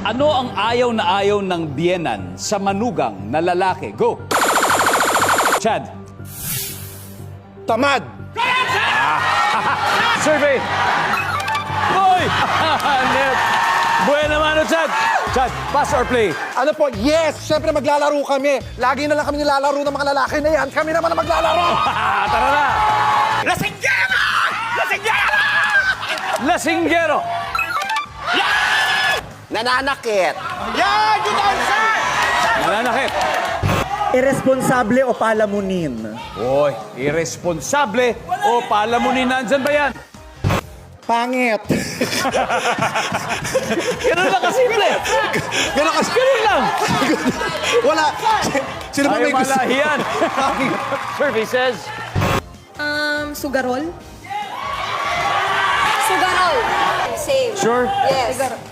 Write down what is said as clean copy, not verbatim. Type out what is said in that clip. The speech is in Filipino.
Ano ang ayaw na ayaw ng biyenan sa manugang na lalaki? Go! Chad. Tamad. Survey. Boy! Net. Buena mano, Chad. Chad, pass or play? Ano po? Yes! Siyempre maglalaro kami. Lagi na lang kami nilalaro ng mga lalaki na yan. Kami naman ang maglalaro! Tara na! Lasinggero! Lasinggero! Lasinggero! Nananakit. Yan! Good answer! Nananakit. Irresponsable o palamunin? Hoy, irresponsable o palamunin, nandyan ba yan? Pangit. Ganun lang kasimple. Ganun kasi. Ganun lang. Wala. Sino ba Ayaw may gusto? malahiyan. Survey says, Sugarol? Sugarol. Same. sure? Yes.